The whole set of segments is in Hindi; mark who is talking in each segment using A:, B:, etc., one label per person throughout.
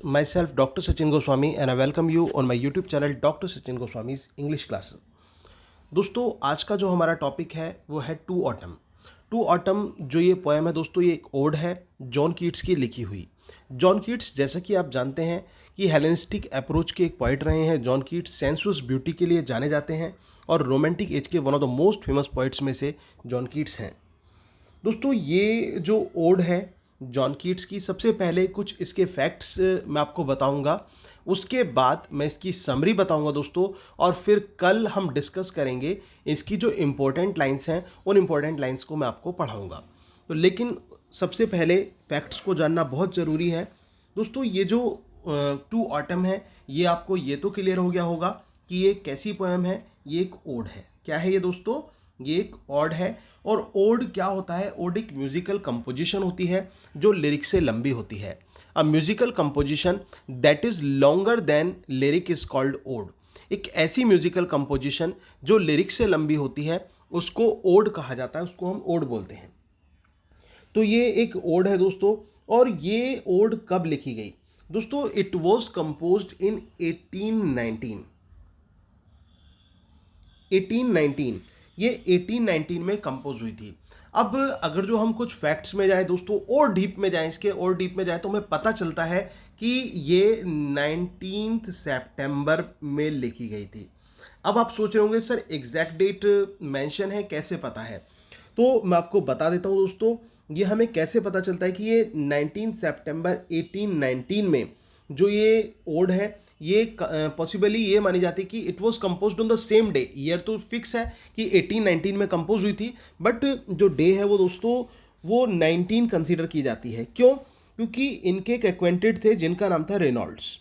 A: myself Dr. Sachin Goswami and I welcome you on my YouTube channel Dr. Sachin Goswami's English Classes। दोस्तों आज का जो हमारा टॉपिक है वो है टू ऑटम। टू ऑटम जो ये पोएम है दोस्तों, ये एक ओड है जॉन कीट्स की लिखी हुई। जॉन कीट्स जैसा कि आप जानते हैं कि हेलेनिस्टिक अप्रोच के एक पोइट रहे हैं। जॉन कीट्स सेंसुअस ब्यूटी के लिए जाने जाते हैं और रोमांटिक एज के one of the most famous poets में से जॉन कीट्स हैं। दोस्तों ये जो ओड है जॉन कीट्स की, सबसे पहले कुछ इसके फैक्ट्स मैं आपको बताऊंगा, उसके बाद मैं इसकी समरी बताऊंगा दोस्तों, और फिर कल हम डिस्कस करेंगे इसकी जो इम्पोर्टेंट लाइंस हैं, उन इम्पोर्टेंट लाइंस को मैं आपको पढ़ाऊंगा। तो लेकिन सबसे पहले फैक्ट्स को जानना बहुत ज़रूरी है दोस्तों। ये जो टू ऑटम है, ये आपको ये तो क्लियर हो गया होगा कि ये कैसी पोएम है। ये एक ओड है। क्या है ये दोस्तों? ये एक ओड है। और ओड क्या होता है? ओड एक म्यूजिकल कंपोजिशन होती है जो लिरिक्स से लंबी होती है। A musical composition that is longer than lyric is called ode. एक ऐसी म्यूजिकल कंपोजिशन जो लिरिक्स से लंबी होती है उसको ओड कहा जाता है, उसको हम ओड बोलते हैं। तो ये एक ओड है दोस्तों। और ये ओड कब लिखी गई दोस्तों? इट वॉज कंपोज्ड इन 1819। ये 1819 में कंपोज हुई थी। अब अगर जो हम कुछ फैक्ट्स में जाए दोस्तों, और डीप में जाए, इसके और डीप में जाए, तो हमें पता चलता है कि ये 19 सितंबर में लिखी गई थी। अब आप सोच रहे होंगे सर एग्जैक्ट डेट मेंशन है, कैसे पता है? तो मैं आपको बता देता हूँ दोस्तों, ये हमें कैसे पता चलता है कि ये 19 सितंबर 1819 में जो ये ओड है, ये पॉसिबली ये मानी जाती है कि it was composed on the same day. Year तो फिक्स है कि 1819 में कंपोज हुई थी, बट जो डे है वो दोस्तों वो 19 कंसीडर की जाती है। क्यों? क्योंकि इनके एक एक्वेंटेड थे जिनका नाम था रेनॉल्ड्स।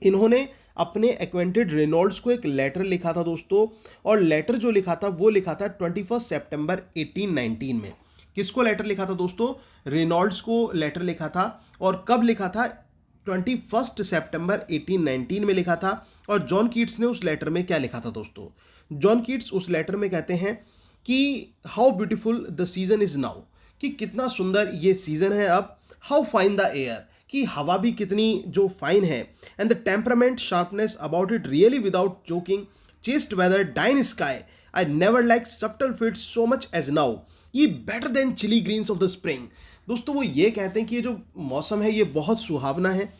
A: इन्होंने अपने एक्वेंटेड रेनॉल्ड्स को एक लेटर लिखा था दोस्तों, और लेटर जो लिखा था वो लिखा था 21 सितंबर 1819 में। किसको लेटर लिखा था दोस्तों? रेनॉल्ड्स को लेटर लिखा था। और कब लिखा था? 21 सितंबर 1819 में लिखा था। और जॉन कीट्स ने उस लेटर में क्या लिखा था दोस्तों? जॉन कीट्स उस लेटर में कहते हैं कि how beautiful the season is now, कि कितना सुंदर ये सीजन है अब। हाउ फाइन द एयर, कि हवा भी कितनी जो फाइन है। And the temperament sharpness about it really without joking, chaste weather Dian skies, I never like stubble fields so much as now, aye better than chilly greens of the spring. दोस्तों वो ये कहते हैं कि ये जो मौसम है ये बहुत सुहावना है,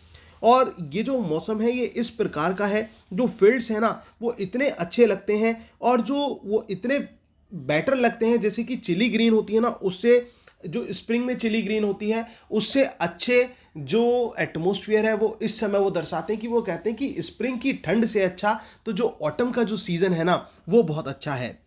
A: और ये जो मौसम है ये इस प्रकार का है, जो फील्ड्स है ना वो इतने अच्छे लगते हैं, और जो वो इतने बेटर लगते हैं, जैसे कि चिली ग्रीन होती है ना, उससे जो स्प्रिंग में चिली ग्रीन होती है उससे अच्छे जो एटमॉस्फेयर है वो इस समय वो दर्शाते हैं। कि वो कहते हैं कि स्प्रिंग की ठंड से अच्छा तो जो ऑटम का जो सीज़न है ना वो बहुत अच्छा है।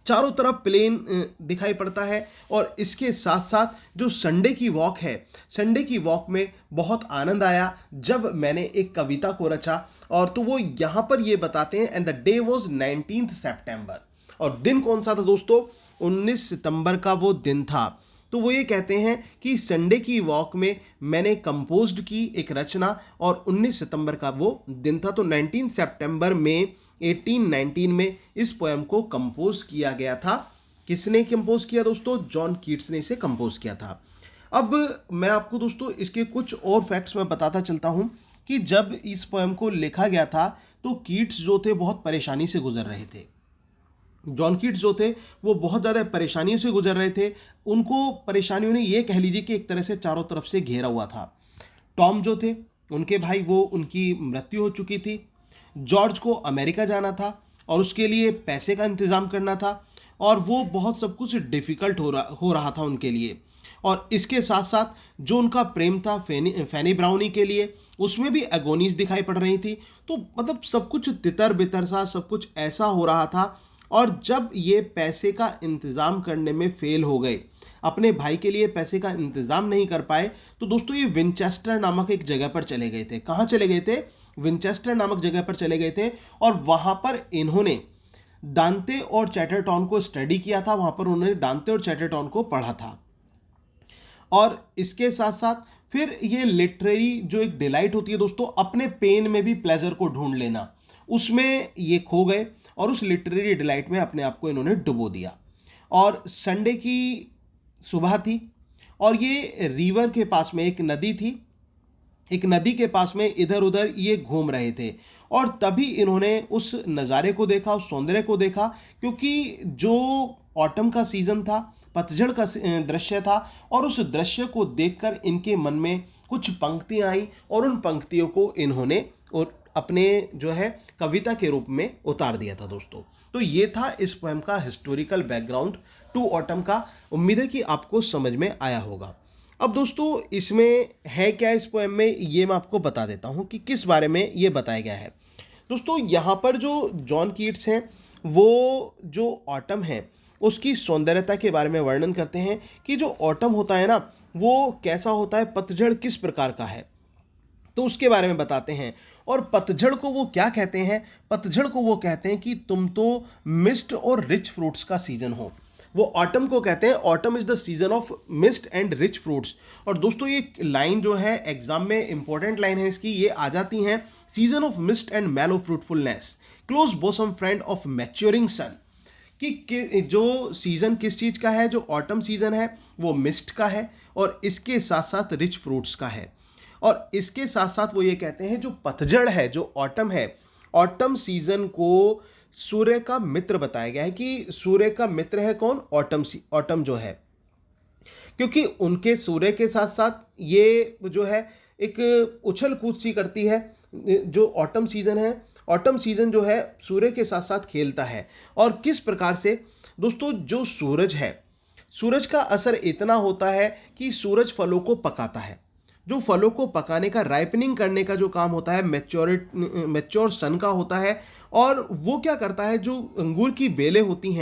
A: चारों तरफ प्लेन दिखाई पड़ता है। और इसके साथ साथ जो संडे की वॉक है, संडे की वॉक में बहुत आनंद आया जब मैंने एक कविता को रचा। और तो वो यहाँ पर ये बताते हैं, एंड द डे वॉज 19 सितंबर। और दिन कौन सा था दोस्तों? 19 सितंबर का वो दिन था। तो वो ये कहते हैं कि संडे की वॉक में मैंने कंपोज्ड की एक रचना, और 19 सितंबर का वो दिन था। तो 19 सितंबर में 1819 में इस पोएम को कंपोज किया गया था। किसने कंपोज किया दोस्तों? जॉन कीट्स ने इसे कंपोज किया था। अब मैं आपको दोस्तों इसके कुछ और फैक्ट्स में बताता चलता हूँ कि जब इस पोएम को लिखा गया था तो कीट्स जो थे बहुत परेशानी से गुजर रहे थे। जॉन कीट्स जो थे वो बहुत ज़्यादा परेशानियों से गुजर रहे थे। उनको परेशानियों ने ये कह लीजिए कि एक तरह से चारों तरफ से घेरा हुआ था। टॉम जो थे उनके भाई, वो उनकी मृत्यु हो चुकी थी। जॉर्ज को अमेरिका जाना था और उसके लिए पैसे का इंतज़ाम करना था, और वो बहुत सब कुछ डिफ़िकल्ट हो रहा था उनके लिए। और इसके साथ साथ जो उनका प्रेम था फैनी ब्राउनी के लिए, उसमें भी एगोनीज दिखाई पड़ रही थी। तो मतलब सब कुछ तितर बितर सा, सब कुछ ऐसा हो रहा था। और जब ये पैसे का इंतज़ाम करने में फेल हो गए, अपने भाई के लिए पैसे का इंतज़ाम नहीं कर पाए, तो दोस्तों ये विनचेस्टर नामक एक जगह पर चले गए थे। कहाँ चले गए थे? विनचेस्टर नामक जगह पर चले गए थे। और वहाँ पर इन्होंने दांते और चैटरटन को स्टडी किया था। वहाँ पर उन्होंने दांते और चैटरटन को पढ़ा था। और इसके साथ साथ फिर ये लिटरेरी जो एक डिलाइट होती है दोस्तों, अपने पेन में भी प्लेजर को ढूंढ लेना, उसमें ये खो गए और उस लिटरेरी डिलाइट में अपने आप को इन्होंने डुबो दिया। और संडे की सुबह थी और ये रिवर के पास में एक नदी थी, एक नदी के पास में इधर उधर ये घूम रहे थे और तभी इन्होंने उस नज़ारे को देखा, उस सौंदर्य को देखा, क्योंकि जो ऑटम का सीज़न था, पतझड़ का दृश्य था, और उस दृश्य को देखकर इनके मन में कुछ पंक्तियाँ आई और उन पंक्तियों को इन्होंने और अपने जो है कविता के रूप में उतार दिया था दोस्तों। तो ये था इस पोएम का हिस्टोरिकल बैकग्राउंड टू ऑटम का। उम्मीद है कि आपको समझ में आया होगा। अब दोस्तों इसमें है क्या, इस पोएम में, ये मैं आपको बता देता हूँ कि किस बारे में ये बताया गया है। दोस्तों यहाँ पर जो जॉन कीट्स हैं वो जो ऑटम है उसकी सौंदर्यता के बारे में वर्णन करते हैं कि जो ऑटम होता है ना वो कैसा होता है, पतझड़ किस प्रकार का है, तो उसके बारे में बताते हैं। और पतझड़ को वो क्या कहते हैं, पतझड़ को वो कहते हैं कि तुम तो मिस्ट और रिच फ्रूट्स का सीजन हो। वो ऑटम को कहते हैं autumn is the season of mist and rich fruits. और दोस्तों ये लाइन जो है एग्जाम में इंपॉर्टेंट लाइन है इसकी, ये आ जाती हैं, season of mist and mellow fruitfulness, close bosom friend of maturing sun. कि जो सीज़न किस चीज़ का है, जो ऑटम सीज़न है वो मिस्ट का है और इसके साथ साथ रिच फ्रूट्स का है। और इसके साथ साथ वो ये कहते हैं जो पतझड़ है, जो ऑटम है, ऑटम सीज़न को सूर्य का मित्र बताया गया है कि सूर्य का मित्र है कौन, ऑटम जो है, क्योंकि उनके सूर्य के साथ साथ ये जो है एक उछल कूद सी करती है। जो ऑटम सीज़न है, ऑटम सीज़न जो है सूर्य के साथ साथ खेलता है। और किस प्रकार से दोस्तों, जो सूरज है, सूरज का असर इतना होता है कि सूरज फलों को पकाता है। जो फलों को पकाने का, राइपनिंग करने का जो काम होता है मैच्योर सन का होता है। और वो क्या करता है, जो अंगूर की बेलें होती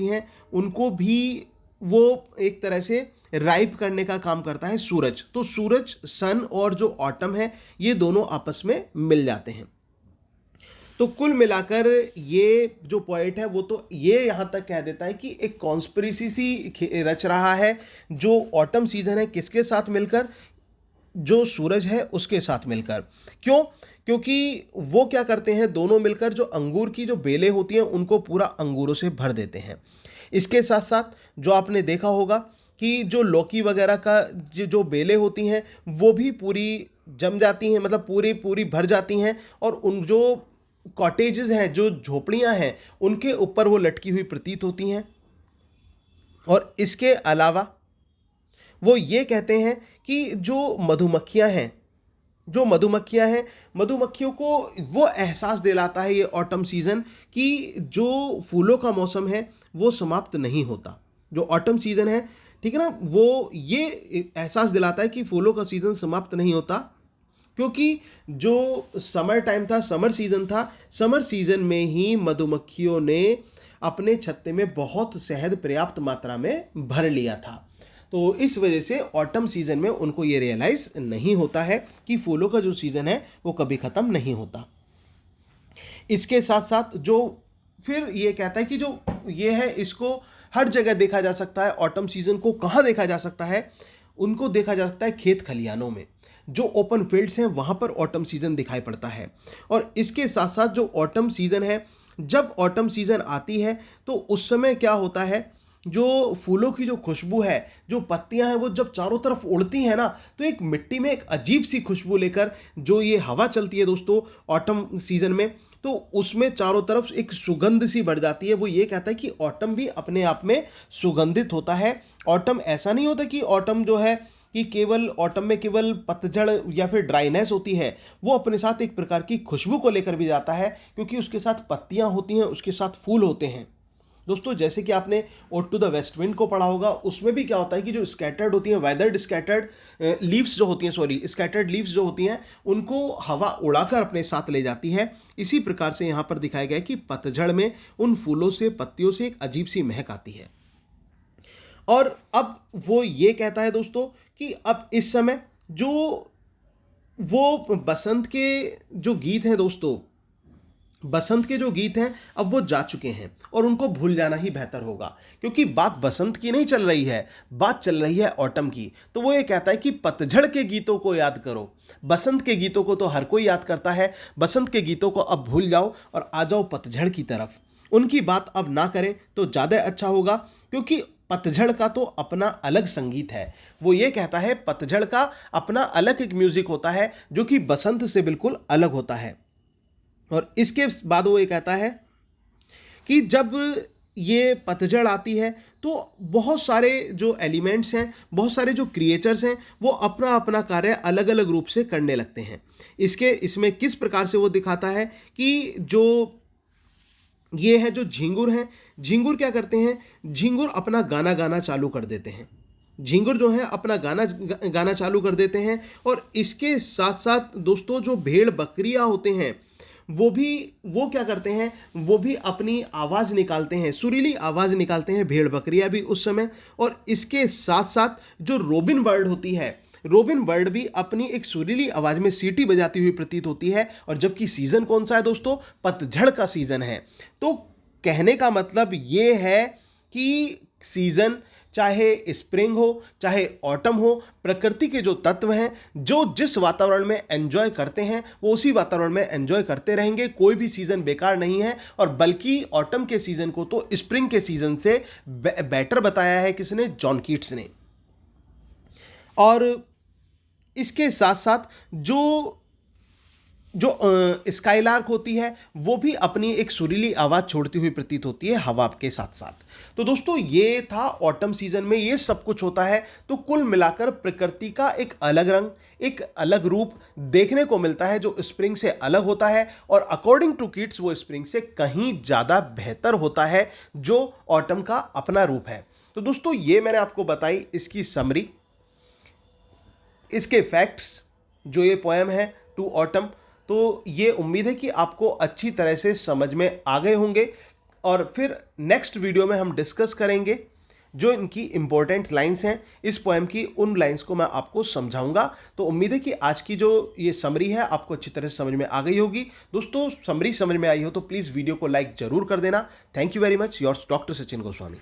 A: हैं उनको भी वो एक तरह से राइप करने का काम करता है सूरज। तो सूरज, सन और जो ऑटम है ये दोनों आपस में मिल जाते हैं। तो कुल मिलाकर ये जो पोएट है वो तो ये यहाँ तक कह देता है कि एक कॉन्स्पिरेसी सी रच रहा है। जो ऑटम सीजन है किसके साथ मिलकर, जो सूरज है उसके साथ मिलकर। क्यों? क्योंकि वो क्या करते हैं, दोनों मिलकर जो अंगूर की जो बेलें होती हैं उनको पूरा अंगूरों से भर देते हैं। इसके साथ साथ जो आपने देखा होगा कि जो लौकी वगैरह का जो बेलें होती हैं वो भी पूरी जम जाती हैं, मतलब पूरी पूरी भर जाती हैं। और उन जो कॉटेजेस हैं, जो झोपड़ियां हैं, उनके ऊपर वो लटकी हुई प्रतीत होती हैं। और इसके अलावा वो ये कहते हैं कि जो मधुमक्खियां हैं, मधुमक्खियों को वो एहसास दिलाता है ये ऑटम सीज़न कि जो फूलों का मौसम है वो समाप्त नहीं होता। जो ऑटम सीज़न है, ठीक है ना, वो ये एहसास दिलाता है कि फूलों का सीज़न समाप्त नहीं होता। क्योंकि जो समर टाइम था, समर सीज़न था, समर सीज़न में ही मधुमक्खियों ने अपने छत्ते में बहुत शहद पर्याप्त मात्रा में भर लिया था। तो इस वजह से ऑटम सीज़न में उनको ये रियलाइज़ नहीं होता है कि फूलों का जो सीज़न है वो कभी ख़त्म नहीं होता। इसके साथ साथ जो फिर ये कहता है कि जो ये है इसको हर जगह देखा जा सकता है। ऑटम सीज़न को कहाँ देखा जा सकता है, उनको देखा जा सकता है खेत खलिहानों में, जो ओपन फील्ड्स हैं वहाँ पर ऑटम सीज़न दिखाई पड़ता है। और इसके साथ साथ जो ऑटम सीज़न है, जब ऑटम सीज़न आती है तो उस समय क्या होता है, जो फूलों की जो खुशबू है, जो पत्तियां हैं, वो जब चारों तरफ उड़ती हैं ना, तो एक मिट्टी में एक अजीब सी खुशबू लेकर जो ये हवा चलती है दोस्तों ऑटम सीज़न में, तो उसमें चारों तरफ एक सुगंध सी बढ़ जाती है। वो ये कहता है कि ऑटम भी अपने आप में सुगंधित होता है। ऑटम ऐसा नहीं होता कि ऑटम जो है कि केवल ऑटम में केवल पतझड़ या फिर ड्राइनेस होती है, वो अपने साथ एक प्रकार की खुशबू को लेकर भी जाता है, क्योंकि उसके साथ पत्तियां होती हैं, उसके साथ फूल होते हैं। दोस्तों जैसे कि आपने ode to the west wind को पढ़ा होगा, उसमें भी क्या होता है कि जो स्कैटर्ड होती हैं, वेदर्ड स्कैटर्ड लीव्स जो होती हैं, स्कैटर्ड लीव्स जो होती हैं, उनको हवा उड़ाकर अपने साथ ले जाती है। इसी प्रकार से यहाँ पर दिखाया गया है कि पतझड़ में उन फूलों से, पत्तियों से एक अजीब सी महक आती है। और अब वो ये कहता है दोस्तों कि अब इस समय जो वो बसंत के जो गीत हैं दोस्तों, बसंत के जो गीत हैं अब वो जा चुके हैं और उनको भूल जाना ही बेहतर होगा, क्योंकि बात बसंत की नहीं चल रही है, बात चल रही है ऑटम की। तो वो ये कहता है कि पतझड़ के गीतों को याद करो, बसंत के गीतों को तो हर कोई याद करता है, बसंत के गीतों को अब भूल जाओ और आ जाओ पतझड़ की तरफ। उनकी बात अब ना करें तो ज़्यादा अच्छा होगा, क्योंकि पतझड़ का तो अपना अलग संगीत है। वो ये कहता है पतझड़ का अपना अलग एक म्यूजिक होता है जो कि बसंत से बिल्कुल अलग होता है। और इसके बाद वो ये कहता है कि जब ये पतझड़ आती है तो बहुत सारे जो एलिमेंट्स हैं, बहुत सारे जो क्रिएचर्स हैं, वो अपना अपना कार्य अलग अलग रूप से करने लगते हैं। इसमें किस प्रकार से वो दिखाता है कि जो ये है जो झिंगुर हैं, झिंगुर क्या करते हैं, झिंगुर अपना गाना गाना चालू कर देते हैं। झिंगुर जो है अपना गाना चालू कर देते हैं। और इसके साथ साथ दोस्तों जो भेड़ बकरियां होते हैं वो क्या करते हैं, वो भी अपनी आवाज़ निकालते हैं, सुरीली आवाज़ निकालते हैं भेड़ बकरियां भी उस समय। और इसके साथ साथ जो रोबिन बर्ड होती है, रोबिन बर्ड भी अपनी एक सुरीली आवाज़ में सीटी बजाती हुई प्रतीत होती है। और जबकि सीज़न कौन सा है दोस्तों, पतझड़ का सीज़न है। तो कहने का मतलब ये है कि सीज़न चाहे स्प्रिंग हो चाहे ऑटम हो, प्रकृति के जो तत्व हैं जो जिस वातावरण में एंजॉय करते हैं वो उसी वातावरण में एंजॉय करते रहेंगे। कोई भी सीज़न बेकार नहीं है। और बल्कि ऑटम के सीज़न को तो स्प्रिंग के सीज़न से बेटर बताया है किसने, जॉन कीट्स ने। और इसके साथ साथ जो स्काईलार्क होती है वो भी अपनी एक सुरीली आवाज़ छोड़ती हुई प्रतीत होती है हवा के साथ साथ। तो दोस्तों ये था ऑटम सीजन में ये सब कुछ होता है। तो कुल मिलाकर प्रकृति का एक अलग रंग, एक अलग रूप देखने को मिलता है जो स्प्रिंग से अलग होता है। और अकॉर्डिंग टू किड्स वो स्प्रिंग से कहीं ज़्यादा बेहतर होता है जो ऑटम का अपना रूप है। तो दोस्तों ये मैंने आपको बताई इसकी समरी, इसके फैक्ट्स, जो ये पोएम है टू ऑटम। तो ये उम्मीद है कि आपको अच्छी तरह से समझ में आ गए होंगे। और फिर नेक्स्ट वीडियो में हम डिस्कस करेंगे जो इनकी इंपॉर्टेंट लाइंस हैं इस पोएम की, उन लाइंस को मैं आपको समझाऊंगा। तो उम्मीद है कि आज की जो ये समरी है आपको अच्छी तरह से समझ में आ गई होगी। दोस्तों समरी समझ में आई हो तो प्लीज़ वीडियो को लाइक जरूर कर देना। Thank you very much, yours doctor Sachin Goswami.